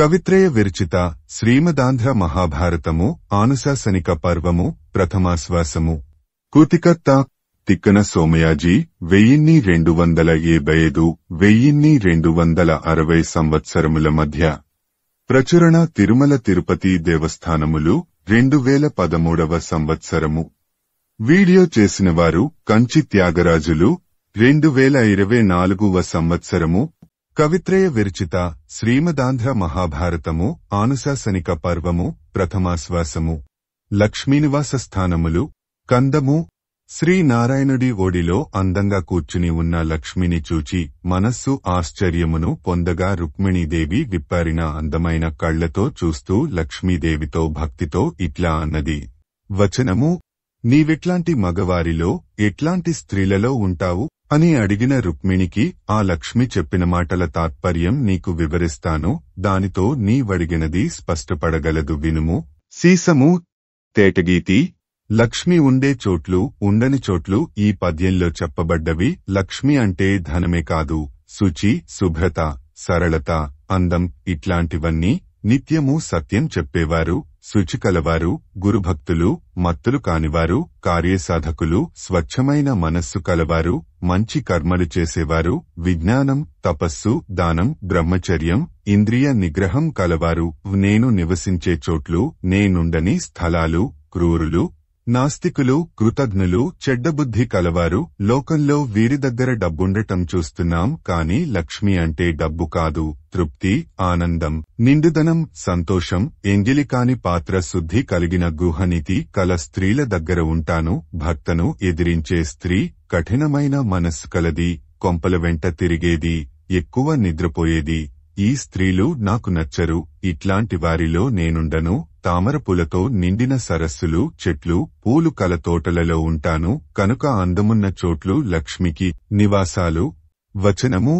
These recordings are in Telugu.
కవిత్రయ విరచిత శ్రీమదాంధ్ర మహాభారతము ఆనుశాసనిక పర్వము ప్రథమాశ్వాసము. కూతికర్త తిక్కన సోమయాజీ 1275–1260 సంవత్సరముల మధ్య ప్రచురణ తిరుమల తిరుపతి దేవస్థానములు 2013వ సంవత్సరము. వీడియో చేసినవారు కంచి త్యాగరాజులు 2024వ సంవత్సరము. కవిత్రయ విరచిత శ్రీమదాంధ్ర మహాభారతము ఆనుశాసనిక పర్వము ప్రథమాశ్వాసము. లక్ష్మీనివాస స్థానములు. కందము. శ్రీనారాయణుడి ఓడిలో అందంగా కూర్చుని ఉన్న లక్ష్మిని చూచి మనస్సు ఆశ్చర్యమును పొందగా రుక్మిణీదేవి విప్పారిన అందమైన కళ్లతో చూస్తూ లక్ష్మీదేవితో భక్తితో ఇట్లా అన్నది. వచనము: నీవెట్లాంటి మగవారిలో ఎట్లాంటి స్త్రీలలో ఉంటావు అని అడిగిన రుక్మిణికి ఆ లక్ష్మి చెప్పిన మాటల తాత్పర్యం నీకు వివరిస్తాను, దానితో నీవడిగినది స్పష్టపడగలదు వినుము. సీసము. తేటగీతి. లక్ష్మి ఉండే చోట్లు ఉండని చోట్లు ఈ పద్యంలో చెప్పబడ్డవి. లక్ష్మి అంటే ధనమే కాదు, శుచి, శుభ్రత, సరళత, అందం ఇట్లాంటివన్నీ. నిత్యము సత్యం చెప్పేవారు, శుచికలవారు, గురుభక్తులు, మత్తులు కానివారు, కార్యసాధకులు, స్వచ్ఛమైన మనస్సు కలవారు, మంచి కర్మలు చేసేవారు, విజ్ఞానం, తపస్సు, దానం, బ్రహ్మచర్యం, ఇంద్రియ నిగ్రహం కలవారు. నేను నివసించే చోట్లు, నేనుండని స్థలాలు. క్రూరులు, నాస్తికులు, కృతజ్ఞులు, చెడ్డబుద్ధి కలవారు. లోకంలో వీరి దగ్గర డబ్బుండటం చూస్తున్నాం, కాని లక్ష్మి అంటే డబ్బు కాదు, తృప్తి, ఆనందం, నిండుదనం, సంతోషం. ఎంగిలికాని పాత్ర శుద్ధి కలిగిన గృహనీతి కల స్త్రీల దగ్గర ఉంటాను. భర్తను ఎదిరించే స్త్రీ, కఠినమైన మనస్సు కలది, కొంపల వెంట తిరిగేది, ఎక్కువ నిద్రపోయేది. ఈ స్త్రీలు నాకు నచ్చరు. ఇట్లాంటి వారిలో నేనుండను. తామరపూలతో నిండిన సరస్సులు, చెట్లు, పూలు కల తోటలలో ఉంటాను. కనుక అందమున్న చోట్లు లక్ష్మికి నివాసాలు. వచనము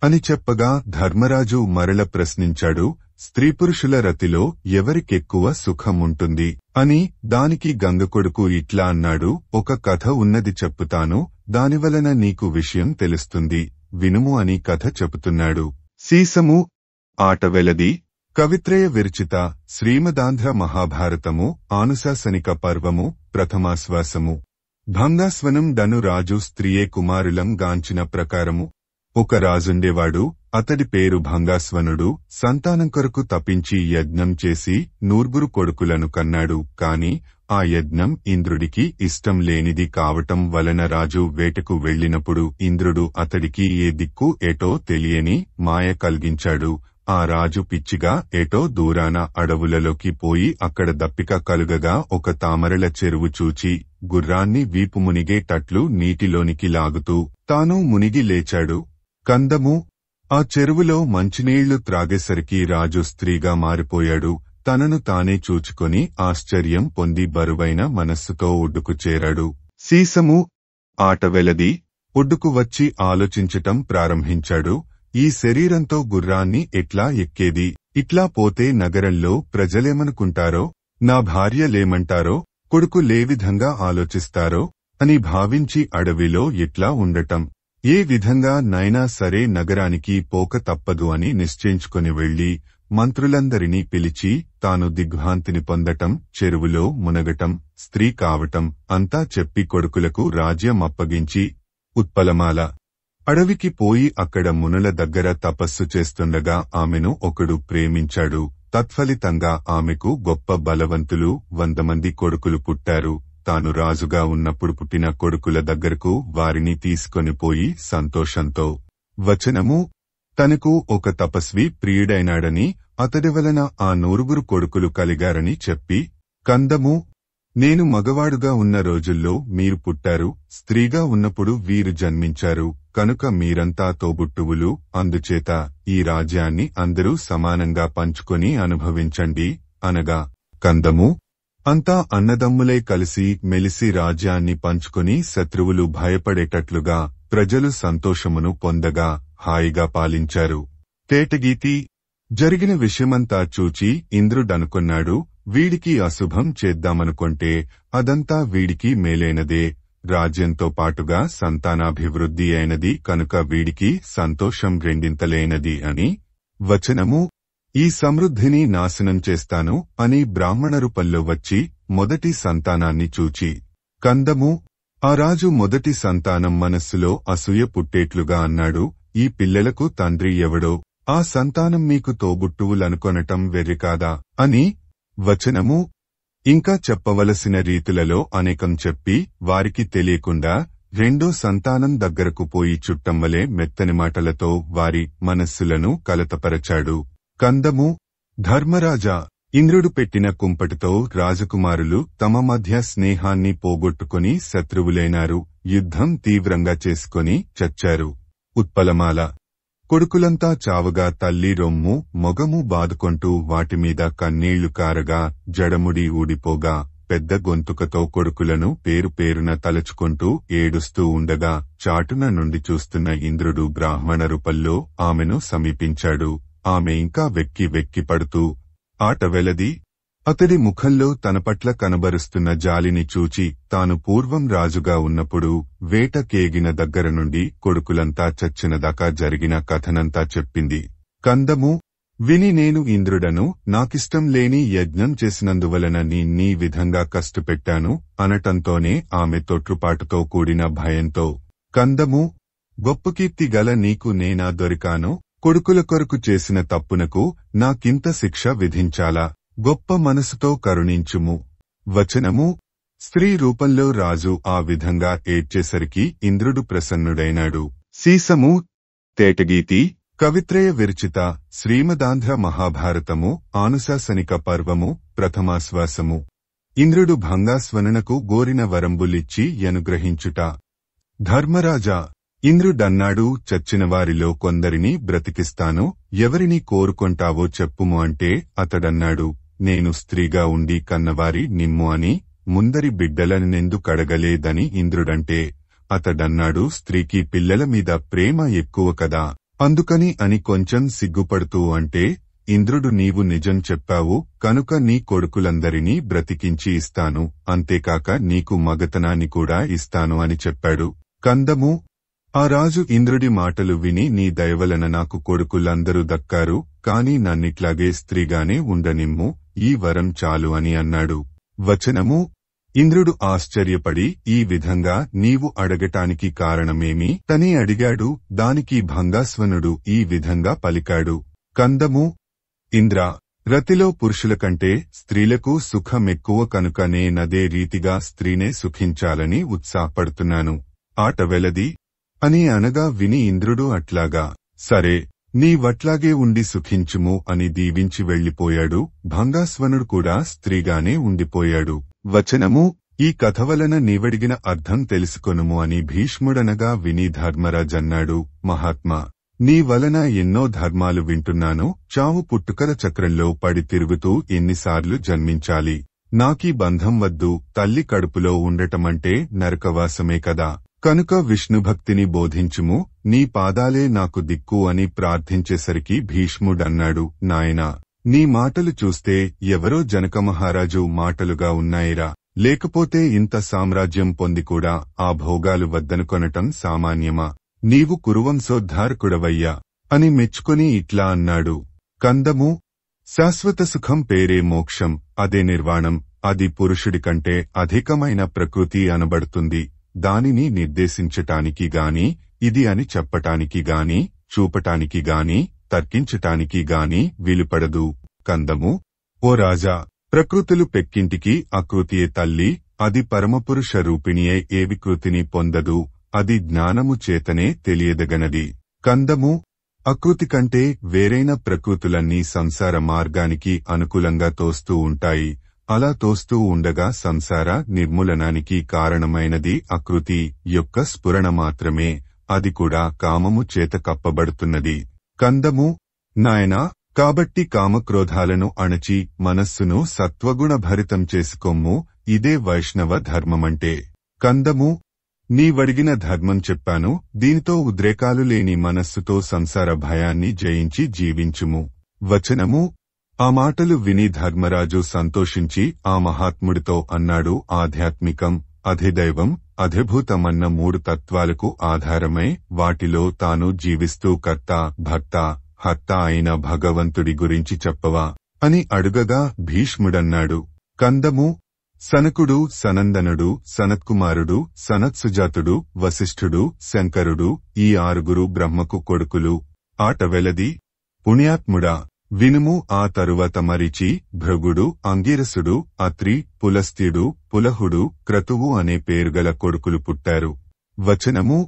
అని చెప్పగా ధర్మరాజు మరల ప్రశ్నించాడు. స్త్రీపురుషుల రతిలో ఎవరికెక్కువ సుఖముంటుంది అని. దానికి గంగకొడుకు ఇట్లా అన్నాడు. ఒక కథ ఉన్నది చెప్పుతాను, దానివలన నీకు విషయం తెలుస్తుంది, వినుము అని కథ చెబుతున్నాడు. సీసము. ఆటవెలది. కవిత్రయ విరచిత శ్రీమదాంధ్ర మహాభారతము ఆనుశాసనిక పర్వము ప్రథమాశ్వాసము. భంగాస్వనం డను రాజు స్త్రీయే కుమారులం గాంచిన ప్రకారము. ఒక రాజుండేవాడు, అతడి పేరు భంగాస్వనుడు. సంతానం కొరకు తపించి యజ్ఞం చేసి 9 కొడుకులను కన్నాడు. కాని ఆ యజ్ఞం ఇంద్రుడికి ఇష్టం లేనిది కావటం వలన రాజు వేటకు వెళ్లినప్పుడు ఇంద్రుడు అతడికి ఏ దిక్కు ఎటో తెలియని మాయ కలిగించాడు. ఆ రాజు పిచ్చిగా ఎటో దూరాన అడవులలోకి పోయి అక్కడ దప్పిక కలుగగా ఒక తామరల చెరువు చూచి గుర్రాన్ని వీపు మునిగేటట్లు నీటిలోనికి లాగుతూ తాను మునిగి లేచాడు. కందము. ఆ చెరువులో మంచినీళ్లు త్రాగేసరికి రాజు స్త్రీగా మారిపోయాడు. తనను తానే చూచుకొని ఆశ్చర్యం పొంది బరువైన మనస్సుతో ఒడ్డుకు చేరాడు. సీసము. ఆటవెలది. ఒడ్డుకు వచ్చి ఆలోచించటం ప్రారంభించాడు. ఈ శరీరంతో గుర్రాన్ని ఎట్లా ఎక్కేది? ఇట్లా పోతే నగరంలో ప్రజలేమనుకుంటారో, నా భార్యలేమంటారో, కొడుకు లేవిధంగా ఆలోచిస్తారో అని భావించి అడవిలో ఎట్లా ఉండటం? ఏ విధంగా నైనా సరే నగరానికి పోక తప్పదు అని నిశ్చయించుకొని వెళ్లి మంత్రులందరినీ పిలిచి తాను దిగ్భ్రాంతిని పొందటం, చెరువులో మునగటం, స్త్రీ కావటం అంతా చెప్పి కొడుకులకు రాజ్యం అప్పగించి ఉత్పలమాల అడవికి పోయి అక్కడ మునుల దగ్గర తపస్సు చేస్తుండగా ఆమెను ఒకడు ప్రేమించాడు. తత్ఫలితంగా ఆమెకు గొప్ప బలవంతులు 100 మంది కొడుకులు పుట్టారు. తాను రాజుగా ఉన్నప్పుడు పుట్టిన కొడుకుల దగ్గరకు వారిని తీసుకొని పోయి సంతోషంతో. వచనము. తనకు ఒక తపస్వి ప్రియుడైనాడని, అతడి వలన ఆ 9 కొడుకులు కలిగారని చెప్పి. కందము. నేను మగవాడుగా ఉన్న రోజుల్లో మీరు పుట్టారు, స్త్రీగా ఉన్నప్పుడు వీరు జన్మించారు, కనుక మీరంతా తోబుట్టువులు. అందుచేత ఈ రాజ్యాన్ని అందరూ సమానంగా పంచుకొని అనుభవించండి అనగా. కందము. అంతా అన్నదమ్ములై కలిసి మెలిసి రాజ్యాన్ని పంచుకొని శత్రువులు భయపడేటట్లుగా ప్రజలు సంతోషమును పొందగా హాయిగా పాలించారు. తేటగీతి. జరిగిన విషయమంతా చూచి ఇంద్రుడనుకొన్నాడు, వీడికి అశుభం చేద్దామనుకొంటే అదంతా వీడికి మేలైనదే. రాజ్యంతో పాటుగా సంతానాభివృద్ధి అయినది కనుక వీడికి సంతోషం రెండింతలైనది అని. వచనము. ఈ సమృద్ధిని నాశనం చేస్తాను అని బ్రాహ్మణ రూపంలో వచ్చి మొదటి సంతానాన్ని చూచి, కందము. ఆ రాజు మొదటి సంతానం మనస్సులో అసూయ పుట్టేట్లుగా అన్నాడు, ఈ పిల్లలకు తండ్రి ఎవడో, ఆ సంతానం మీకు తోబుట్టువులనుకొనటం వెర్రికాదా అని. వచనము. ఇంకా చెప్పవలసిన రీతులలో అనేకం చెప్పి వారికి తెలియకుండా రెండో సంతానం దగ్గరకు పోయి చుట్టంవలే మెత్తని మాటలతో వారి మనస్సులను కలతపరచాడు. కందము. ధర్మరాజా, ఇంద్రుడు పెట్టిన కుంపటితో రాజకుమారులు తమ మధ్య స్నేహాన్ని పోగొట్టుకుని శత్రువులైనారు, యుద్ధం తీవ్రంగా చేసుకుని చచ్చారు. ఉత్పలమాల. కొడుకులంతా చావగా తల్లి రొమ్ము మొగము బాదుకొంటూ వాటిమీద కన్నీళ్లు కారగా జడముడి ఊడిపోగా పెద్ద గొంతుకతో కొడుకులను పేరు పేరున తలుచుకుంటూ ఏడుస్తూ ఉండగా చాటున నుండి చూస్తున్న ఇంద్రుడు బ్రాహ్మణ రూపంలో ఆమెను సమీపించాడు. ఆమె ఇంకా వెక్కి వెక్కి పడుతూ ఆట వెలది. అతడి ముఖంలో తన పట్ల కనబరుస్తున్న జాలిని చూచి తాను పూర్వం రాజుగా ఉన్నప్పుడు వేట కేగిన దగ్గర నుండి కొడుకులంతా చచ్చినదాకా జరిగిన కథనంతా చెప్పింది. కందము. విని నేను ఇంద్రుడను, నాకిష్టం లేని యజ్ఞం చేసినందువలన నీ విధంగా కష్టపెట్టాను అనటంతోనే ఆమె తొట్రుపాటుతో కూడిన భయంతో, కందము. గొప్పకీర్తి గల నీకు నేనా దొరికాను, కొడుకుల కొరకు చేసిన తప్పునకు నాకింత శిక్ష విధించాలా, గొప్ప మనసుతో కరుణించుము. వచనము. స్త్రీ రూపంలో రాజు ఆ విధంగా ఏడ్చేసరికి ఇంద్రుడు ప్రసన్నుడైనాడు. సీసము. తేటగీతి. కవిత్రయ విరచిత శ్రీమదాంధ్ర మహాభారతము ఆనుశాసనిక పర్వము ప్రథమాశ్వాసము. ఇంద్రుడు భంగాస్వనునకు గోరిన వరంబులిచ్చి యనుగ్రహించుట. ధర్మరాజా, ఇంద్రుడన్నాడు, చచ్చినవారిలో కొందరిని బ్రతికిస్తాను, ఎవరిని కోరుకొంటావో చెప్పుము అంటే అతడన్నాడు, నేను స్త్రీగా ఉండి కన్నవారి నిమ్ము అని ముందరి బిడ్డలనెందుకడగలేదని ఇంద్రుడంటే అతడన్నాడు, స్త్రీకి పిల్లల మీద ప్రేమ ఎక్కువ కదా, అందుకని అని కొంచెం సిగ్గుపడుతూ అంటే ఇంద్రుడు, నీవు నిజం చెప్పావు కనుక నీ కొడుకులందరినీ బ్రతికించి ఇస్తాను, అంతేకాక నీకు మగతనాన్ని కూడా ఇస్తాను అని చెప్పాడు. కందము. ఆ రాజు ఇంద్రుడి మాటలు విని నీ దయవలన నాకు కొడుకులందరూ దక్కారు, కాని నన్నిట్లాగే స్త్రీగానే ఉండనిమ్ము, ఈ వరం చాలు అని అన్నాడు. వచనము. ఇంద్రుడు ఆశ్చర్యపడి ఈ విధంగా నీవు అడగటానికి కారణమేమి తని అడిగాడు. దానికి భంగాస్వనుడు ఈ విధంగా పలికాడు. కందము. ఇంద్ర, రతిలో పురుషుల కంటే స్త్రీలకు సుఖమెక్కువ కనుక నేనదే రీతిగా స్త్రీనే సుఖించాలని ఉత్సాహపడుతున్నాను. ఆట వెలది అని అనగా విని ఇంద్రుడు అట్లాగా, సరే, నీవట్లాగే ఉండి సుఖించుము అని దీవించి వెళ్లిపోయాడు. భంగాస్వనుడు కూడా స్త్రీగానే ఉండిపోయాడు. వచనము. ఈ కథ వలన నీవడిగిన అర్థం తెలుసుకొనుము అని భీష్ముడనగా విని ధర్మరాజన్నాడు, మహాత్మా, నీ వలన ఎన్నో ధర్మాలు వింటున్నాను, చావు పుట్టుకల చక్రంలో పడి తిరుగుతూ ఎన్నిసార్లు జన్మించాలి, నాకీ బంధం వద్దు, తల్లి కడుపులో ఉండటమంటే నరకవాసమే కదా, కనుక విష్ణుభక్తిని బోధించుము, నీ పాదాలే నాకు దిక్కు అని ప్రార్థించేసరికి భీష్ముడన్నాడు, నాయనా, నీ మాటలు చూస్తే ఎవరో జనక మహారాజు మాటలుగా ఉన్నాయిరా, లేకపోతే ఇంత సామ్రాజ్యం పొంది కూడా ఆ భోగాలు వద్దనుకొనటం సామాన్యమా, నీవు కురువంశోద్ధారకుడవయ్యా అని మెచ్చుకొని ఇట్లా అన్నాడు. కందము. శాశ్వత సుఖం పేరే మోక్షం, అదే నిర్వాణం, అది పురుషుడి కంటే అధికమైన ప్రకృతి అనబడుతుంది. దానిని నిర్దేశించటానికి గాని, ఇది అని చెప్పటానికి గాని, చూపటానికి గాని, తర్కించటానికి గాని వీలుపడదు. కందము. ఓ రాజా, ప్రకృతులు పెక్కింటికి అకృతియే తల్లి, అది పరమపురుష రూపిణియే ఏ వికృతిని పొందదు, అది జ్ఞానము చేతనే తెలియదగనది. కందము. అకృతి కంటే వేరైన ప్రకృతులన్నీ సంసార మార్గానికి అనుకూలంగా తోస్తూ ఉంటాయి. అలా తోస్తూ ఉండగా సంసార నిర్మూలనానికి కారణమైనది అకృతి యొక్క స్ఫురణ మాత్రమే, అది కూడా కామము చేత కప్పబడుతున్నది. కందము. నాయనా, కాబట్టి కామక్రోధాలను అణచి మనస్సును సత్వగుణ భరితం చేసుకోమ్ము, ఇదే వైష్ణవ ధర్మమంటే. కందము. నీవడిగిన ధర్మం చెప్పాను, దీనితో ఉద్రేకాలు లేని మనస్సుతో సంసార భయాన్ని జయించి జీవించుము. వచనము. ఆ మాటలు విని ధర్మరాజు సంతోషించి ఆ మహాత్ముడితో అన్నాడు, ఆధ్యాత్మికం, అధిదైవం, అధిభూతమన్న మూడు తత్వాలకు ఆధారమై వాటిలో తాను జీవిస్తూ కర్త, భర్త, హత్త అయిన భగవంతుడి గురించి చెప్పవా అని అడుగగా భీష్ముడన్నాడు. కందము సనకుడు, సనందనుడు, సనత్కుమారుడు, సనత్సుజాతుడు, వశిష్ఠుడు, శంకరుడు ఈ 6 బ్రహ్మకు కొడుకులు. ఆట వెలది. పుణ్యాత్ముడా వినుము. ఆ తరువాత మరిచి, భృగుడు, అంగిరసుడు, అత్రి, పులస్త్యుడు, పులహుడు, క్రతువు అనే పేరుగల కొడుకులు పుట్టారు. వచనము.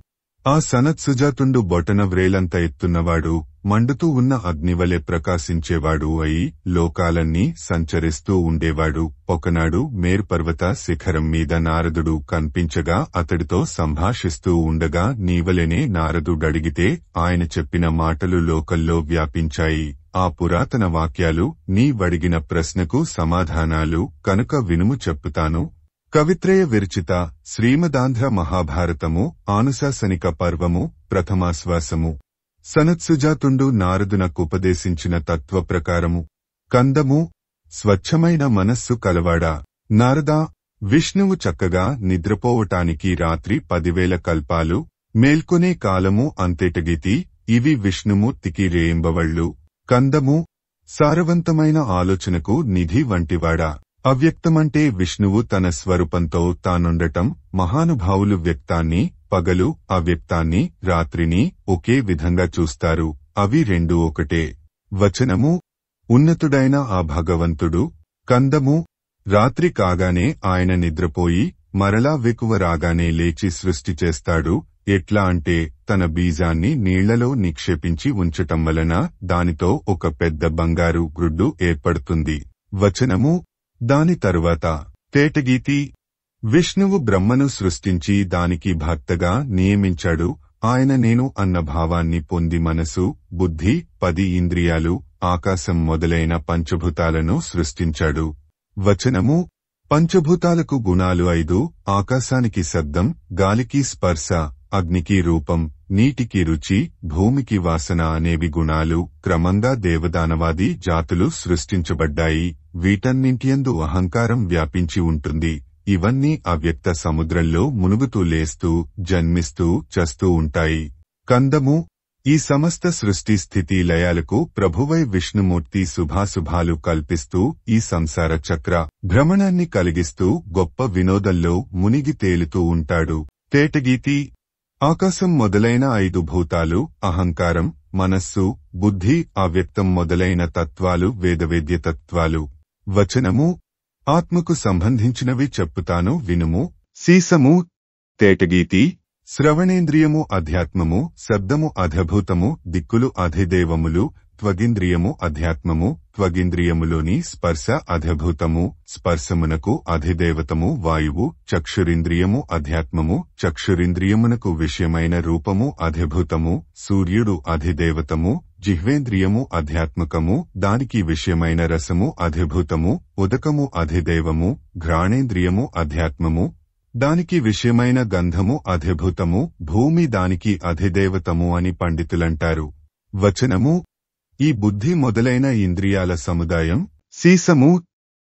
ఆ సనత్సుజాతుండు బొటన వ్రేలంత ఎత్తున్నవాడు, మండుతూ ఉన్న అగ్నివలె ప్రకాశించేవాడు అయి లోకాలన్నీ సంచరిస్తూ ఉండేవాడు. ఒకనాడు మేరుపర్వత శిఖరం మీద నారదుడు కన్పించగా అతడితో సంభాషిస్తూ ఉండగా నీవలెనే నారదుడడిగితే ఆయన చెప్పిన మాటలు లోకల్లో వ్యాపించాయి. ఆ పురాతన వాక్యాలు నీ వడిగిన ప్రశ్నకు సమాధానాలు కనుక వినుము చెప్పుతాను. కవిత్రయ విరచిత శ్రీమదాంధ్ర మహాభారతము ఆనుశాసనిక పర్వము ప్రథమాశ్వాసము. సనత్సుజాతుండు నారదునకుపదేశించిన తత్వ ప్రకారము. కందము స్వచ్ఛమైన మనస్సు కలవాడా నారదా, విష్ణువు చక్కగా నిద్రపోవటానికి రాత్రి 10,000 కల్పాలు, మేల్కొనే కాలము అంతేటగితి. ఇవి విష్ణుమూర్తికి రేయింబవళ్ళు. కందము సారవంతమైన ఆలోచనకు నిధి వంటివాడా. అవ్యక్తమంటే విష్ణువు తన స్వరూపంతో తానుండటం. మహానుభావులు వ్యక్తాన్ని, పగలు అవ్యక్తాన్ని, రాత్రిని ఒకే విధంగా చూస్తారు. అవి రెండూ ఒకటే. వచనము. ఉన్నతుడైన ఆ భగవంతుడు. కందము రాత్రి కాగానే ఆయన నిద్రపోయి మరలా వెకువ రాగానే లేచి సృష్టి చేస్తాడు. ఎట్లా అంటే తన బీజాన్ని నీళ్లలో నిక్షేపించి ఉంచటం వలన దానితో ఒక పెద్ద బంగారు గ్రుడ్డు ఏర్పడుతుంది. వచనము. దాని తరువాత తేటగీతి. విష్ణువు బ్రహ్మను సృష్టించి దానికి భర్తగా నియమించాడు. ఆయన నేను అన్న భావాన్ని పొంది మనసు, బుద్ధి, 10 ఇంద్రియాలు, ఆకాశం మొదలైన పంచభూతాలను సృష్టించాడు. వచనము. పంచభూతాలకు గుణాలు 5. ఆకాశానికి శబ్దం, గాలికి స్పర్శ, అగ్నికి రూపం, నీటికి రుచి, భూమికి వాసన అనేవి గుణాలు. క్రమంగా దేవదానవాది జాతులు సృష్టించబడ్డాయి. వీటన్నింటియందు అహంకారం వ్యాపించి ఉంటుంది. ఇవన్నీ అవ్యక్త సముద్రంలో మునుగుతూ లేస్తూ, జన్మిస్తూ, చస్తూ ఉంటాయి. కందము ఈ సమస్త సృష్టి స్థితి లయాలకు ప్రభువై విష్ణుమూర్తి శుభాశుభాలు కల్పిస్తూ ఈ సంసార చక్ర భ్రమణాన్ని కలిగిస్తూ గొప్ప వినోదంలో మునిగి తేలుతూ ఉంటాడు. తేటగీతి. ఆకాశం మొదలైన 5 భూతాలు, అహంకారం, మనస్సు, బుద్ధి, అవ్యక్తం మొదలైన తత్వాలు వేదవేద్య తత్వాలు. వచనము. ఆత్మకు సంబంధించినవి చెప్పుతాను వినుము. సీసము. తేటగీతి. శ్రవణేంద్రియము అధ్యాత్మము, శబ్దము అధిభూతము, దిక్కులు అధిదేవములు, త్వగింద్రియము అధ్యాత్మము, త్వగింద్రియములోని స్పర్శ అధిభూతము, స్పర్శమునకు అధిదేవతము వాయువు, చక్షురింద్రియము అధ్యాత్మము, చక్షురింద్రియమునకు విషయమైన రూపము అధిభూతము, సూర్యుడు అధిదేవతము, జిహ్వేంద్రియము అధ్యాత్మకము, దానికి విషయమైన రసము అధిభూతము, ఉదకము అధిదేవము, ఘ్రాణేంద్రియము అధ్యాత్మము, దానికి విషయమైన గంధము అధిభూతము, భూమి దానికి అధిదేవతము అని పండితులంటారు. వచనము. ఈ బుద్ధి మొదలైన ఇంద్రియాల సముదాయం. సీసము.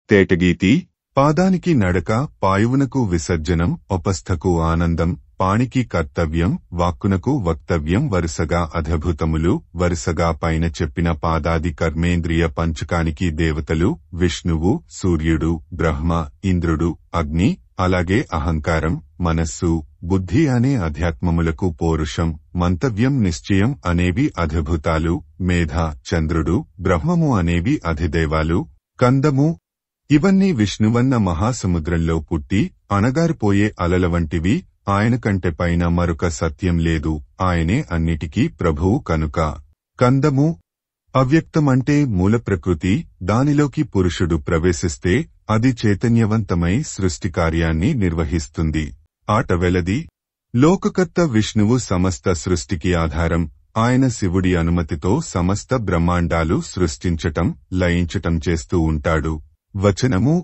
తేటగీతి. పాదానికి నడక, పాయువునకు విసర్జనం, ఉపస్థకు ఆనందం, పాణికి కర్తవ్యం, వాక్కునకు వక్తవ్యం వరుసగా అధిభూతములు. వరుసగా పైన చెప్పిన పాదాది కర్మేంద్రియ పంచకానికి దేవతలు విష్ణువు, సూర్యుడు, బ్రహ్మ, ఇంద్రుడు, అగ్ని, అలాగే అహంకారం, మనస్సు, బుద్ధి అనే అధ్యాత్మములకు పౌరుషం, మంతవ్యం, నిశ్చయం అనేవి అధిభూతాలు. మేధ, చంద్రుడు, బ్రహ్మము అనేవి అధిదేవాలు. కందము. ఇవన్నీ విష్ణువన్న మహాసముద్రంలో పుట్టి అణగారిపోయే అలల వంటివి. ఆయన కంటే పైన మరొక సత్యం లేదు. ఆయనే అన్నిటికీ ప్రభువు కనుక. కందము. అవ్యక్తమంటే మూల ప్రకృతి. దానిలోకి పురుషుడు ప్రవేశిస్తే అది చైతన్యవంతమై సృష్టి కార్యాన్ని నిర్వహిస్తుంది. ఆట వెలది. లోకకర్త విష్ణువు సమస్త సృష్టికి ఆధారం. ఆయన శివుడి అనుమతితో సమస్త బ్రహ్మాండాలు సృష్టించటం, లయించటం చేస్తూ ఉంటాడు. వచనము.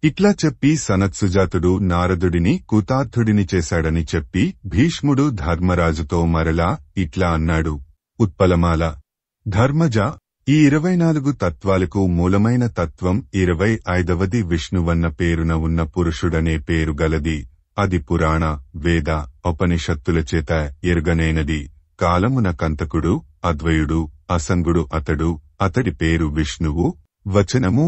ఇట్లా చెప్పి సనత్సుజాతుడు నారదుడిని కృతార్థుడిని చేశాడని చెప్పి భీష్ముడు ధర్మరాజుతో మరలా ఇట్లా అన్నాడు. ఉత్పలమాల. ధర్మజ, ఈ 24 తత్వాలకు మూలమైన తత్వం 25వది విష్ణువన్న పేరున ఉన్న పురుషుడనే పేరు గలది. అది పురాణ, వేద, ఉపనిషత్తుల చేత ఎరుగనైనది. కాలమున కంతకుడు, అద్వయుడు, అసంగుడు అతడు, అతడి పేరు విష్ణువు. వచనము: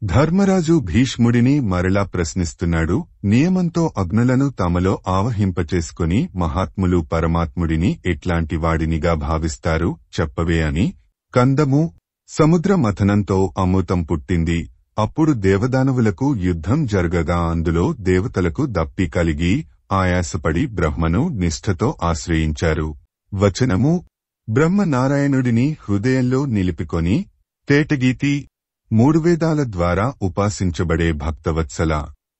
ధర్మరాజు భీష్ముడిని మరలా ప్రశ్నిస్తున్నాడు. నియమంతో అగ్నులను తమలో ఆవహింపచేసుకుని మహాత్ములు పరమాత్ముడిని ఎట్లాంటి వాడినిగా భావిస్తారు చెప్పవే అని. కందము: సముద్ర మథనంతో అమృతం పుట్టింది. అప్పుడు దేవదానవులకు యుద్ధం జరగగా అందులో దేవతలకు దప్పి కలిగి ఆయాసపడి బ్రహ్మను నిష్ఠతో ఆశ్రయించారు. వచనము: బ్రహ్మనారాయణుడిని హృదయంలో నిలిపికొని తేటగీతి 3 వేదాల ద్వారా ఉపాసించబడే భక్తవత్సల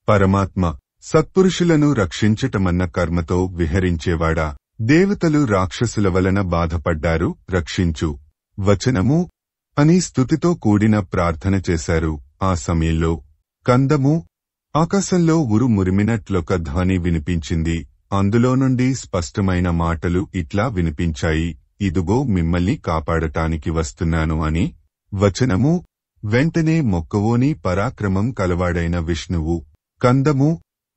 పరమాత్మ సత్పురుషులను రక్షించటమన్న కర్మతో విహరించేవాడా, దేవతలు రాక్షసుల వలన బాధపడ్డారు, రక్షించు. వచనము అని స్తుతితో కూడిన ప్రార్థన చేశారు. ఆ సమయంలో కందము: ఆకాశంలో ఉరు మురిమినట్లొక ధ్వని వినిపించింది. అందులో నుండి స్పష్టమైన మాటలు ఇట్లా వినిపించాయి: ఇదుగో మిమ్మల్ని కాపాడటానికి వస్తున్నాను అని. వచనము: వెంటనే మొక్కవోని పరాక్రమం కలవాడైన విష్ణువు కందము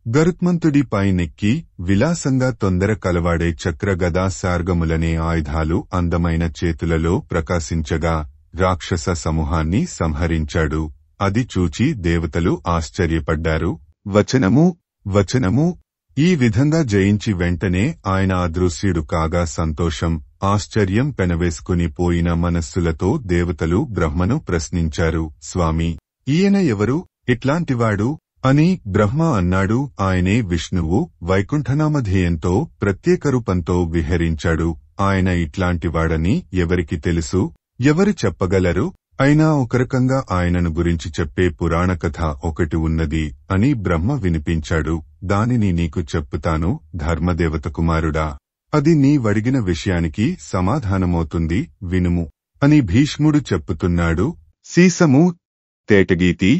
గరుత్మంతుడిపై నెక్కి విలాసంగా తొందర కలవాడే చక్ర గదా సార్గములనే ఆయుధాలు అందమైన చేతులలో ప్రకాశించగా రాక్షస సమూహాన్ని సంహరించాడు. అది చూచి దేవతలు ఆశ్చర్యపడ్డారు. వచనము ఈ విధంగా జయించి వెంటనే ఆయన అదృశ్యుడు కాగా సంతోషం, ఆశ్చర్యం పెనవేసుకుని పోయిన మనస్సులతో దేవతలు బ్రహ్మను ప్రశ్నించారు. స్వామి, ఈయన ఎవరు, ఎట్లాంటివాడు అని. బ్రహ్మ అన్నాడు, ఆయనే విష్ణువు. వైకుంఠనామధేయంతో ప్రత్యేక రూపంతో విహరించాడు. ఆయన ఇట్లాంటివాడని ఎవరికి తెలుసు, ఎవరు చెప్పగలరు? అయినా ఒక రకంగా ఆయనను గురించి చెప్పే పురాణ కథ ఒకటి ఉన్నది అని బ్రహ్మ వినిపించాడు. దానిని నీకు చెప్పుతాను ధర్మదేవత కుమారుడా. అది నీ వడిగిన విషయానికి సమాధానమవుతుంది, వినుము అని భీష్ముడు చెప్పుతున్నాడు. సీసము తేటగీతి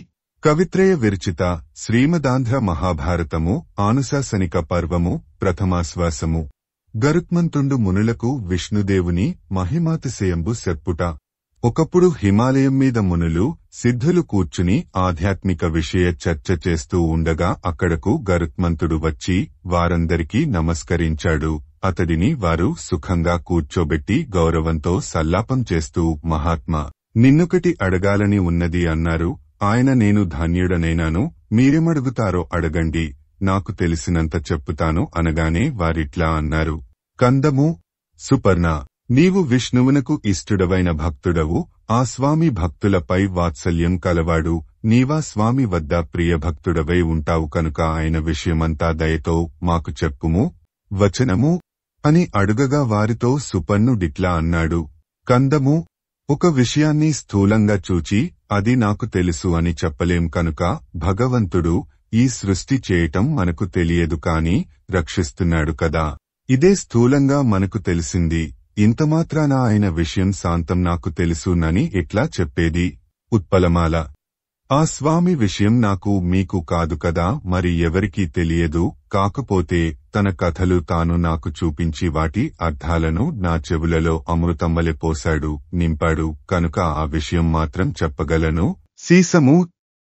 కవిత్రయ విరచిత శ్రీమదాంధ్ర మహాభారతము ఆనుశాసనిక పర్వము ప్రథమాశ్వాసము. గరుత్మంతుండు మునులకు విష్ణుదేవుని మహిమాతిశయంబు సెప్పుట. ఒకప్పుడు హిమాలయం మీద మునులు సిద్ధులు కూర్చుని ఆధ్యాత్మిక విషయ చర్చ చేస్తూ ఉండగా అక్కడకు గరుత్మంతుడు వచ్చి వారందరికీ నమస్కరించాడు. అతడిని వారు సుఖంగా కూర్చోబెట్టి గౌరవంతో సల్లాపం చేస్తూ మహాత్మా, నిన్నొకటి అడగాలని ఉన్నది అన్నారు. ఆయన నేను ధన్యుడనైనాను, మీరేమడుగుతారో అడగండి, నాకు తెలిసినంత చెప్పుతాను అనగానే వారిట్లా అన్నారు. కందము సుపర్ణ, నీవు విష్ణువునకు ఇష్టుడవైన భక్తుడవు. ఆ స్వామి భక్తులపై వాత్సల్యం కలవాడు. నీవా స్వామి వద్ద ప్రియభక్తుడవై ఉంటావు కనుక ఆయన విషయమంతా దయతో మాకు చెప్పుము. వచనము అని అడుగగా వారితో సుపర్ణుడిట్లా అన్నాడు. కందము ఒక విషయాన్ని స్థూలంగా చూచి అది నాకు తెలుసు అని చెప్పలేం కనుక భగవంతుడు ఈ సృష్టి చేయటం మనకు తెలియదు కాని రక్షిస్తున్నాడు కదా, ఇదే స్థూలంగా మనకు తెలిసింది. ఇంతమాత్రాన ఆయన విషయం శాంతం నాకు తెలుసునని ఎట్లా చెప్పేది? ఉత్పలమాల ఆ స్వామి విషయం నాకు మీకు కాదు కదా, మరి ఎవరికీ తెలియదు. కాకపోతే తన కథలు తాను నాకు చూపించి వాటి అర్థాలను నా చెవులలో అమృతంవలె పోశాడు, నింపాడు కనుక ఆ విషయం మాత్రం చెప్పగలను. సీసము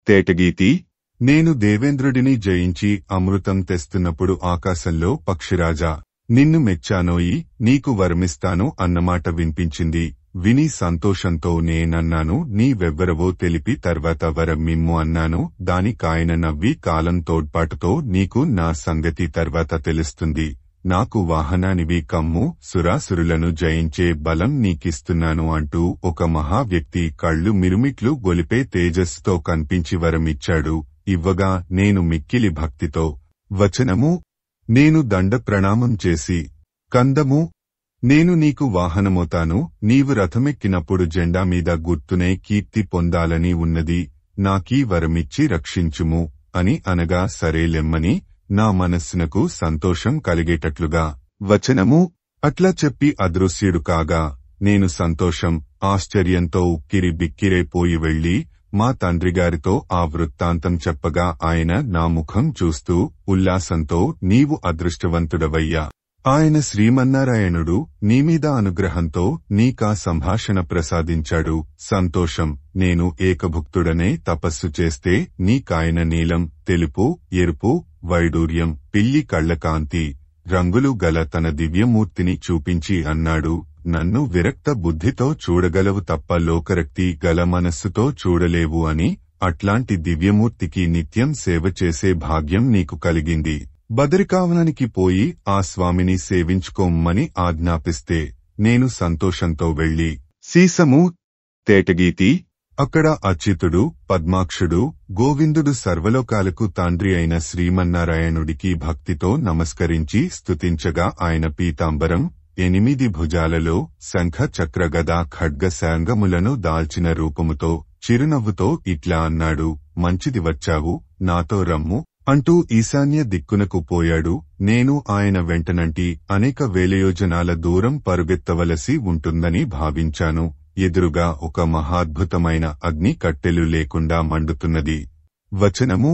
తేటగీతి నేను దేవేంద్రుడిని జయించి అమృతం తెస్తున్నప్పుడు ఆకాశంలో పక్షిరాజా, నిన్ను మెచ్చానోయి, నీకు వరమిస్తాను అన్నమాట వినిపించింది. విని సంతోషంతో నేనన్నాను, నీవెవ్వరవో తెలిపి తర్వాత వరం మిమ్ము అన్నాను. దానికాయన నవ్వి కాలం తోడ్పాటుతో నీకు నా సంగతి తర్వాత తెలుస్తుంది. నాకు వాహనానివి కమ్ము, సురాసురులను జయించే బలం నీకిస్తున్నాను అంటూ ఒక మహావ్యక్తి కళ్ళు మిరుమిట్లు గొలిపే తేజస్సుతో కనిపించి వరమిచ్చాడు. ఇవ్వగా నేను మిక్కిలి భక్తితో వచనము నేను దండ ప్రణామం చేసి కందము నేను నీకు వాహనమవుతాను. నీవు రథమెక్కినప్పుడు జెండా మీద గుర్తునే కీర్తి పొందాలని ఉన్నది. నాకీ వరమిచ్చి రక్షించుము అని అనగా సరేలెమ్మని నా మనస్సునకు సంతోషం కలిగేటట్లుగా వచనము అట్లా చెప్పి అదృశ్యుడు కాగా నేను సంతోషం ఆశ్చర్యంతో ఉక్కిరి బిక్కిరైపోయి వెళ్లి మా తండ్రిగారితో ఆ వృత్తాంతం చెప్పగా ఆయన నా ముఖం చూస్తూ ఉల్లాసంతో నీవు అదృష్టవంతుడవయ్యా. ఆయన శ్రీమన్నారాయణుడు నీమీద అనుగ్రహంతో నీకా సంభాషణ ప్రసాదించాడు. సంతోషం, నేను ఏకభుక్తుడనే తపస్సు చేస్తే నీకాయన నీలం, తెలుపు, ఎరుపు, వైడూర్యం, పిల్లి కళ్లకాంతి రంగులు గల తన దివ్యమూర్తిని చూపించి అన్నాడు, నన్ను విరక్త బుద్ధితో చూడగలవు తప్ప లోకరక్తి గల మనస్సుతో చూడలేవు అని, అట్లాంటి దివ్యమూర్తికి నిత్యం సేవ చేసే భాగ్యం నీకు కలిగింది. బదరికావనానికి పోయి ఆ స్వామిని సేవించుకోమని ఆజ్ఞాపిస్తే నేను సంతోషంతో వెళ్లి సీసము, తేటగీతి, అక్కడ అచ్యుతుడు, పద్మాక్షుడు, గోవిందుడు సర్వలోకాలకు తండ్రి అయిన శ్రీమన్నారాయణుడికి భక్తితో నమస్కరించి స్తుతించగా ఆయన పీతాంబరం, 8 భుజాలలో శంఖ చక్ర గదా ఖడ్గ శాంగములను దాల్చిన రూపముతో చిరునవ్వుతో ఇట్లా అన్నాడు, మంచిది వచ్చావు, నాతో రమ్ము అంటూ ఈశాన్య దిక్కునకు పోయాడు. నేను ఆయన వెంటనంటి అనేక వేలయోజనాల దూరం పరుగెత్తవలసి ఉంటుందని భావించాను. ఎదురుగా ఒక మహాద్భుతమైన అగ్ని కట్టెలు లేకుండా మండుతున్నది. వచనము: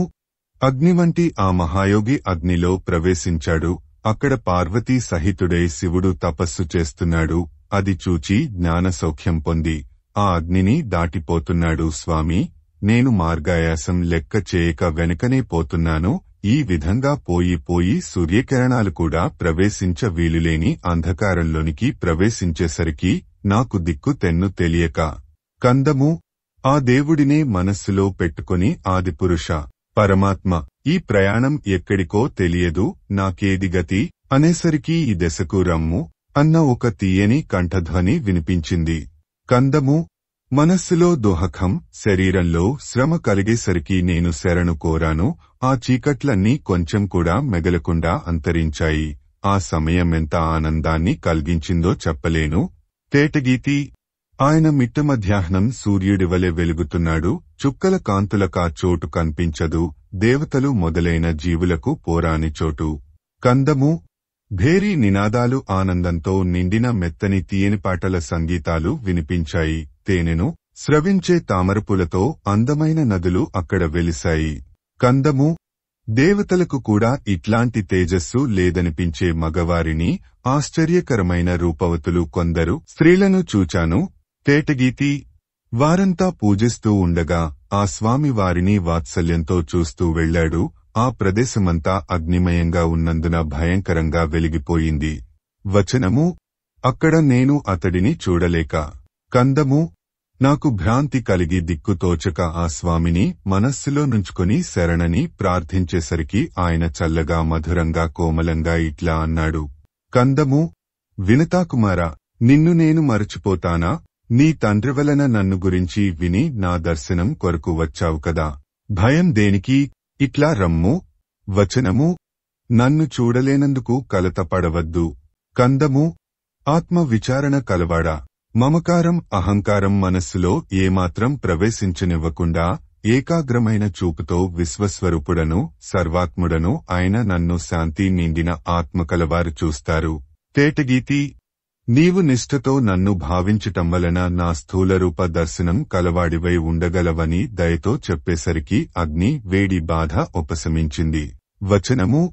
అగ్ని వంటి ఆ మహాయోగి అగ్నిలో ప్రవేశించాడు. అక్కడ పార్వతీ సహితుడై శివుడు తపస్సు చేస్తున్నాడు. అది చూచి జ్ఞానసౌఖ్యం పొంది ఆ అగ్నిని దాటిపోతున్నాడు. స్వామి, నేను మార్గాయాసం లెక్క చేయక వెనుకనే పోతున్నాను. ఈ విధంగా పోయి సూర్యకిరణాలు కూడా ప్రవేశించ వీలులేని అంధకారంలోనికి ప్రవేశించేసరికి నాకు దిక్కు తెన్ను తెలియక కందము ఆ దేవుడినే మనస్సులో పెట్టుకుని ఆదిపురుష పరమాత్మ, ఈ ప్రయాణం ఎక్కడికో తెలియదు, నాకేది గతి అనేసరికి ఈ దశకు రమ్ము అన్న ఒక తీయని కంఠధ్వని వినిపించింది. కందము మనస్సులో దోహకం, శరీరంలో శ్రమ కలిగేసరికి నేను శరణు కోరాను. ఆ చీకట్లన్నీ కొంచెం కూడా మెగలకుండా అంతరించాయి. ఆ సమయం ఎంత ఆనందాన్ని కలిగించిందో చెప్పలేను. తేటగీతి: ఆయన మిట్ట మధ్యాహ్నం సూర్యుడివలె వెలుగుతున్నాడు. చుక్కల కాంతులకా చోటు కనిపించదు. దేవతలు మొదలైన జీవులకు పోరాని చోటు. కందము భేరీ నినాదాలు, ఆనందంతో నిండిన మెత్తని తీయని పాటల సంగీతాలు వినిపించాయి. తేనెను స్రవించే తామరపులతో అందమైన నదులు అక్కడ వెలిశాయి. కందము దేవతలకు కూడా ఇట్లాంటి తేజస్సు లేదనిపించే మగవారిని, ఆశ్చర్యకరమైన రూపవతులు కొందరు స్త్రీలను చూచాను. తేటగీతి: వారంతా పూజిస్తూ ఉండగా ఆ స్వామి వారిని వాత్సల్యంతో చూస్తూ వెళ్లాడు. ఆ ప్రదేశమంతా అగ్నిమయంగా ఉన్నందున భయంకరంగా వెలిగిపోయింది. వచనము: అక్కడ నేను అతడిని చూడలేక కందము నాకు భ్రాంతి కలిగి దిక్కుతోచక ఆ స్వామిని మనస్సులో నుంచుకొని శరణని ప్రార్థించేసరికి ఆయన చల్లగా మధురంగా కోమలంగా ఇట్లా అన్నాడు. కందము వినతాకుమారా, నిన్ను నేను మరచిపోతానా? నీ తండ్రి వలన నన్ను గురించి విని నా దర్శనం కొరకు వచ్చావు కదా, భయం దేనికి? ఇట్లా రమ్ము. వచనము: నన్ను చూడలేనందుకు కలతపడవద్దు. కందము ఆత్మ విచారణ కలవాడా, మమకారం అహంకారం మనస్సులో ఏమాత్రం ప్రవేశించనివ్వకుండా ఏకాగ్రమైన చూపుతో విశ్వస్వరూపుడను సర్వాత్ముడను ఆయన నన్ను శాంతి నిండిన ఆత్మకలవారు చూస్తారు. తేటగీతి: నీవు నిష్ఠతో నన్ను భావించటం వలన నా స్థూలరూప దర్శనం కలవాడివై ఉండగలవని దయతో చెప్పేసరికి అగ్ని వేడి బాధ ఉపశమించింది. వచనము: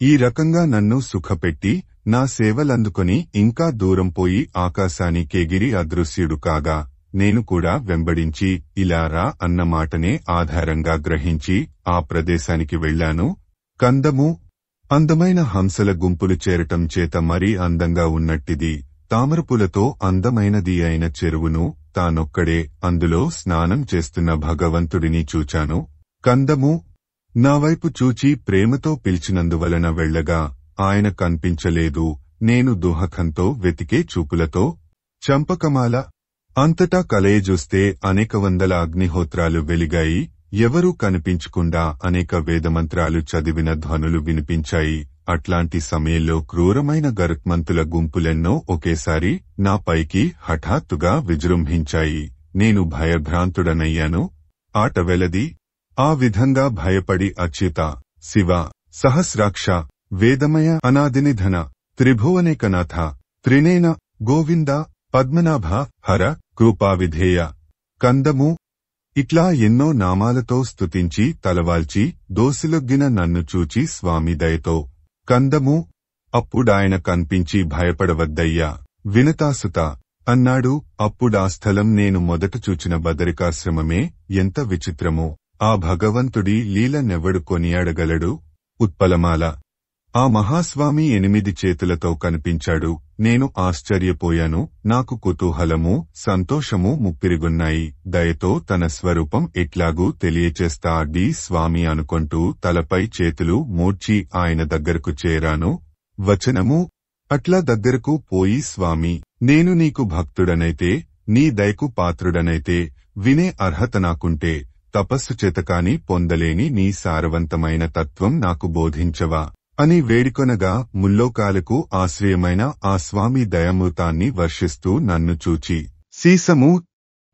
ఈ రకంగా నన్ను సుఖపెట్టి నా సేవలందుకొని ఇంకా దూరం పోయి ఆకాశానికెగిరి అదృశ్యుడు కాగా నేను కూడా వెంబడించి ఇలా రా అన్న మాటనే ఆధారంగా గ్రహించి ఆ ప్రదేశానికి వెళ్లాను. కందము అందమైన హంసల గుంపులు చేరటం చేత మరీ అందంగా ఉన్నట్టిది. తామరపులతో అందమైనది అయిన చెరువును, తానొక్కడే అందులో స్నానం చేస్తున్న భగవంతుడిని చూచాను. కందము నా వైపు చూచి ప్రేమతో పిలిచినందువలన వెళ్లగా ఆయన కనిపించలేదు. నేను దుహకంతో వెతికే చూపులతో చంపకమాల అంతటా కలయజూస్తే అనేక వందల అగ్నిహోత్రాలు వెలిగాయి. ఎవరూ కనిపించకుండా అనేక వేదమంత్రాలు చదివిన ధ్వనులు వినిపించాయి. అట్లాంటి సమయంలో క్రూరమైన గరుత్మంతుల గుంపులెన్నో ఒకేసారి నా పైకి హఠాత్తుగా విజృంభించాయి. నేను భయభ్రాంతుడనయ్యాను. ఆట వెలది. ఆ విధంగా భయపడి అచ్యుత, శివ, సహస్రాక్ష, వేదమయ, అనాదినిధన, త్రిభువనేకనాథ, త్రినేన, గోవింద, పద్మనాభ, హర, కృపావిధేయ, కందము ఇట్లా ఎన్నో నామాలతో స్తుతించి తలవాల్చి దోసిలొగ్గిన నన్ను చూచి స్వామి దయతో కందము అప్పుడాయన కన్పించి భయపడవద్దయ్యా వినతాసుత అన్నాడు. అప్పుడా స్థలం నేను మొదట చూచిన బదరికాశ్రమమే. ఎంత విచిత్రమో! ఆ భగవంతుడి లీల నెవ్వడు కొనియాడగలడు. ఉత్పలమాల ఆ మహాస్వామి 8 చేతులతో కనిపించాడు. నేను ఆశ్చర్యపోయాను. నాకు కుతూహలము, సంతోషము ముప్పిరిగున్నాయి. దయతో తన స్వరూపం ఎట్లాగూ తెలియచేస్తా స్వామి అనుకుంటూ తలపై చేతులు మూడ్చి ఆయన దగ్గరకు చేరాను. వచనము: అట్లా దగ్గరకు పోయి, స్వామి, నేను నీకు భక్తుడనైతే, నీ దయకు పాత్రుడనైతే, వినే అర్హత నాకుంటే, తపస్సు చేతకాని పొందలేని నీ సారవంతమైన తత్వం నాకు బోధించవా అని వేడుకొనగా, ముల్లోకాలకు ఆశ్రయమైన ఆ స్వామి దయామృతాన్ని వర్షిస్తూ నన్ను చూచి, సీసము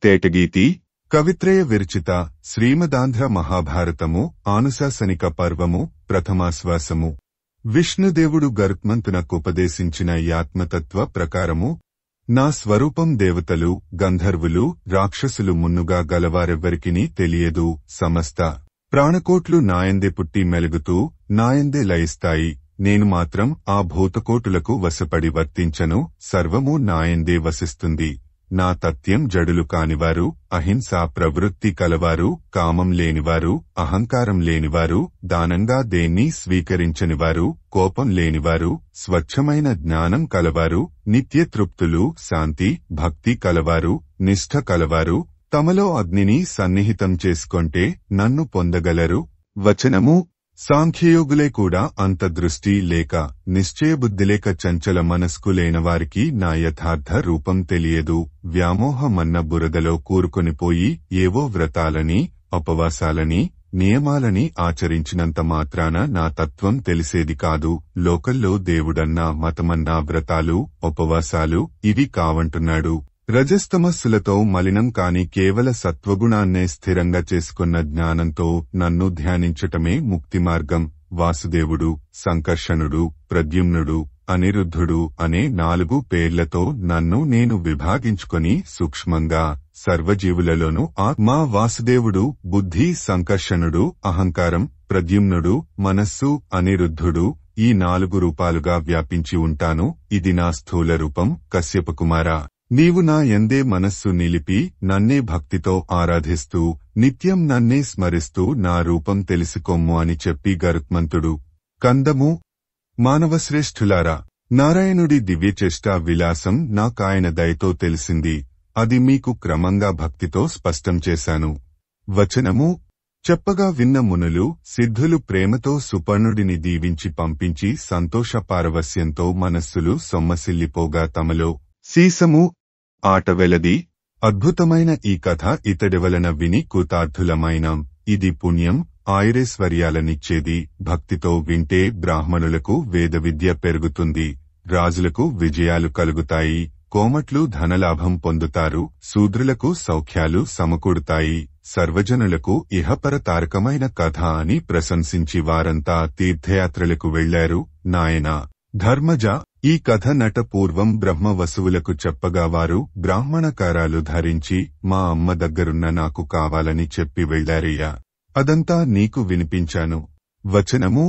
తేటగీతి కవిత్రయ విరచిత శ్రీమదాంధ్ర మహాభారతము ఆనుశాసనిక పర్వము ప్రథమాశ్వాసము విష్ణుదేవుడు గరుత్మంతునకుపదేశించిన యాత్మతత్వ ప్రకారము, నా స్వరూపం దేవతలు, గంధర్వులు, రాక్షసులు మున్నుగా గలవారెవ్వరికినీ తెలియదు. సమస్త ప్రాణకోట్లు నాయందే పుట్టి మెలుగుతూ నాయందే లయిస్తాయి. నేను మాత్రం ఆ భూతకోటులకు వశపడి వర్తించను. సర్వము నాయందే వసిస్తుంది. నా తథ్యం జడులు కానివారు, అహింసా ప్రవృత్తి కలవారు, కామం లేనివారు, అహంకారం లేనివారు, దానంగా దేన్ని స్వీకరించనివారు, కోపం లేనివారు, స్వచ్ఛమైన జ్ఞానం కలవారు, నిత్యతృప్తులు, శాంతి భక్తి కలవారు, నిష్ఠ కలవారు, తమలో అగ్నిని సన్నిహితం చేసుకొంటే నన్ను పొందగలరు. వచనము: సాంఖ్యయోగులే కూడా అంత దృష్టి లేక, నిశ్చయబుద్ధిలేక చంచల మనస్కులైనవారికి నా యథార్థ రూపం తెలియదు. వ్యామోహమన్న బురదలో కూరుకొనిపోయి ఏవో వ్రతాలని, ఉపవాసాలని, నియమాలని ఆచరించినంత మాత్రాన నా తత్వం తెలిసేది కాదు. లోకల్లో దేవుడన్నా, మతమన్నా, వ్రతాలు, ఉపవాసాలు ఇవి కావంటున్నాడు. రజస్తమస్సులతో మలినం కాని కేవల సత్వగుణాన్నే స్థిరంగా చేసుకున్న జ్ఞానంతో నన్ను ధ్యానించటమే ముక్తి మార్గం. వాసుదేవుడు, సంకర్షణుడు, ప్రద్యుమ్నుడు, అనిరుద్ధుడు అనే 4 పేర్లతో నన్ను నేను విభాగించుకొని సూక్ష్మంగా సర్వజీవులలోనూ ఆత్మా వాసుదేవుడు, బుద్ధి, సంకర్షణుడు, అహంకారం, ప్రద్యుమ్నుడు, మనస్సు, అనిరుద్ధుడు ఈ 4 రూపాలుగా వ్యాపించి ఉంటాను. ఇది నా స్థూల రూపం. కశ్యపకుమారా, నీవు నా యందే మనస్సు నిలిపి నన్నే భక్తితో ఆరాధిస్తూ నిత్యం నన్నే స్మరిస్తూ నా రూపం తెలుసుకొమ్ము అని చెప్పి గరుత్మంతుడు. కందము: మానవశ్రేష్ఠులారా, నారాయణుడి దివ్యచేష్టా విలాసం నాకాయన దయతో తెలిసింది. అది మీకు క్రమంగా భక్తితో స్పష్టం చేశాను. వచనము: చెప్పగా విన్న మునులు, సిద్ధులు ప్రేమతో సుపర్ణుడిని దీవించి పంపించి సంతోష పారవస్యంతో మనస్సులు సొమ్మసిల్లిపోగా తమలో సీసము ఆట వెలది. అద్భుతమైన ఈ కథ ఇతడివలన విని కృతార్థులమైనాం. ఇది పుణ్యం, ఆయురేశ్వర్యాలనిచ్చేది. భక్తితో వింటే బ్రాహ్మణులకు వేదవిద్య పెరుగుతుంది, రాజులకు విజయాలు కలుగుతాయి, కోమట్లు ధనలాభం పొందుతారు, శూద్రులకు సౌఖ్యాలు సమకూడుతాయి, సర్వజనులకు ఇహపర తారకమైన కథ అని ప్రశంసించి వారంతా తీర్థయాత్రలకు వెళ్లారు. నాయనా ధర్మజ, ఈ కథ నట పూర్వం బ్రహ్మ వసువులకు చెప్పగా వారు బ్రాహ్మణకారాలు ధరించి మా అమ్మ దగ్గరున్న నాకు కావాలని చెప్పి వెళ్లారయ్యా. అదంతా నీకు వినిపించాను. వచనము: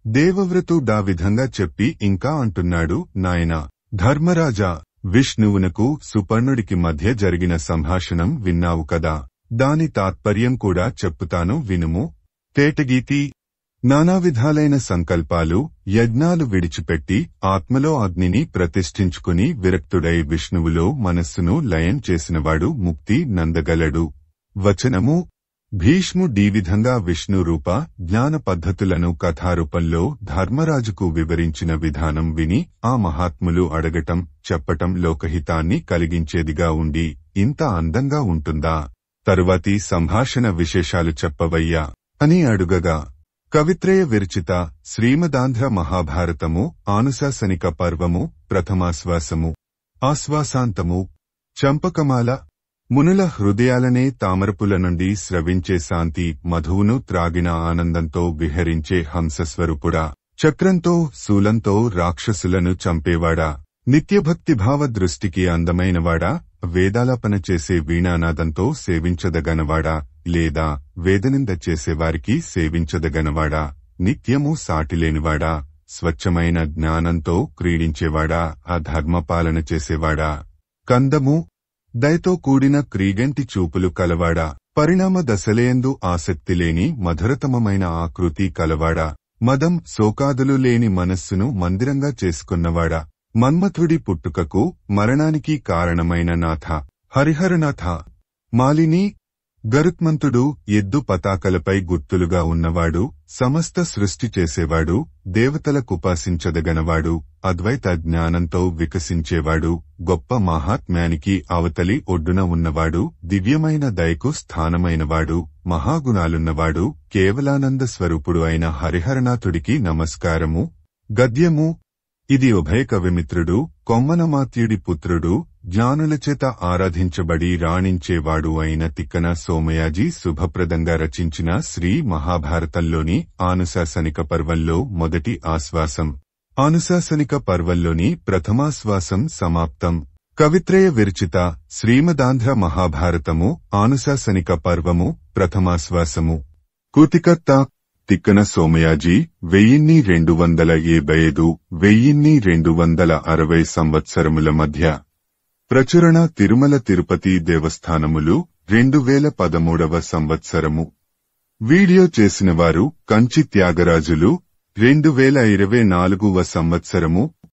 దేవవ్రతుడా విధంగా చెప్పి ఇంకా అంటున్నాడు, నాయనా ధర్మరాజా, విష్ణువునకు సుపర్ణుడికి మధ్య జరిగిన సంభాషణం విన్నావు కదా. దాని తాత్పర్యం కూడా చెప్పుతాను వినుము. తేటగీతి: నానావిధాలైన సంకల్పాలు, యజ్ఞాలు విడిచిపెట్టి ఆత్మలో అగ్నిని ప్రతిష్ఠించుకుని విరక్తుడై విష్ణువులో మనస్సును లయం చేసినవాడు ముక్తి నందగలడు. వచనము: భీష్ముడీ విధంగా విష్ణు రూప జ్ఞాన పద్ధతులను కథారూపంలో ధర్మరాజుకు వివరించిన విధానం విని ఆ మహాత్ములు అడగటం, చెప్పటం లోకహితాన్ని కలిగించేదిగా ఉండి ఇంత అందంగా ఉంటుందా? తరువాతి సంభాషణ విశేషాలు చెప్పవయ్యా అని అడుగగా, కవిత్రయ విరచిత శ్రీమదాంధ్ర మహాభారతము ఆనుశాసనిక పర్వము ప్రథమాశ్వాసము ఆశ్వాసాంతము చంపకమాల మునుల హృదయాలనే తామరపుల నుండి స్రవించే శాంతి మధువును త్రాగిన ఆనందంతో విహరించే హంసస్వరూపుడా, చక్రంతో శూలంతో రాక్షసులను చంపేవాడా, నిత్యభక్తిభావ దృష్టికి అందమైనవాడా, వేదాలాపన చేసే వీణానాదంతో సేవించదగనవాడా, లేదా వేదనింద చేసేవారికి సేవించదగనవాడా, నిత్యము సాటిలేనివాడా, స్వచ్ఛమైన జ్ఞానంతో క్రీడించేవాడా, అధర్మపాలన చేసేవాడా, కందము దయతో కూడిన క్రీగంటి చూపులు కలవాడా, పరిణామ దశలేయందు ఆసక్తి లేని మధురతమమైన ఆకృతి కలవాడా, మదం శోకాదులు లేని మనస్సును మందిరంగా చేసుకున్నవాడా, మన్మథుడి పుట్టుకకు మరణానికి కారణమైన నాథ, హరిహరనాథ, మాలిని, గరుత్మంతుడు ఎద్దు పతాకలపై గుర్తులుగా ఉన్నవాడు, సమస్త సృష్టి చేసేవాడు, దేవతలకుపాసించదగనవాడు, అద్వైత జ్ఞానంతో వికసించేవాడు, గొప్ప మహాత్మ్యానికి అవతలి ఒడ్డున ఉన్నవాడు, దివ్యమైన దయకు స్థానమైనవాడు, మహాగుణాలున్నవాడు, కేవలానంద స్వరూపుడు అయిన హరిహరనాథుడికి నమస్కారము. గద్యము. ఇది ఉభయ కవిమిత్రుడు, కొమ్మనమాత్యుడి పుత్రుడు, జ్ఞానులచేత ఆరాధించబడి రాణించేవాడు అయిన తిక్కన సోమయాజి శుభప్రదంగా రచించిన శ్రీ మహాభారతంలోని ఆనుశాసనిక పర్వంలో మొదటి ఆశ్వాసం. ఆనుశాసనిక పర్వంలోని ప్రథమాశ్వాసం సమాప్తం. కవిత్రయ విరచిత శ్రీమదాంధ్ర మహాభారతము ఆనుశాసనిక పర్వము ప్రథమాశ్వాసము. కూతికర్త తిక్కన సోమయాజి 1275–1260 సంవత్సరముల మధ్య. ప్రచురణ తిరుమల తిరుపతి దేవస్థానములు 2013వ సంవత్సరము. వీడియో చేసినవారు కంచి త్యాగరాజులు 2024వ సంవత్సరము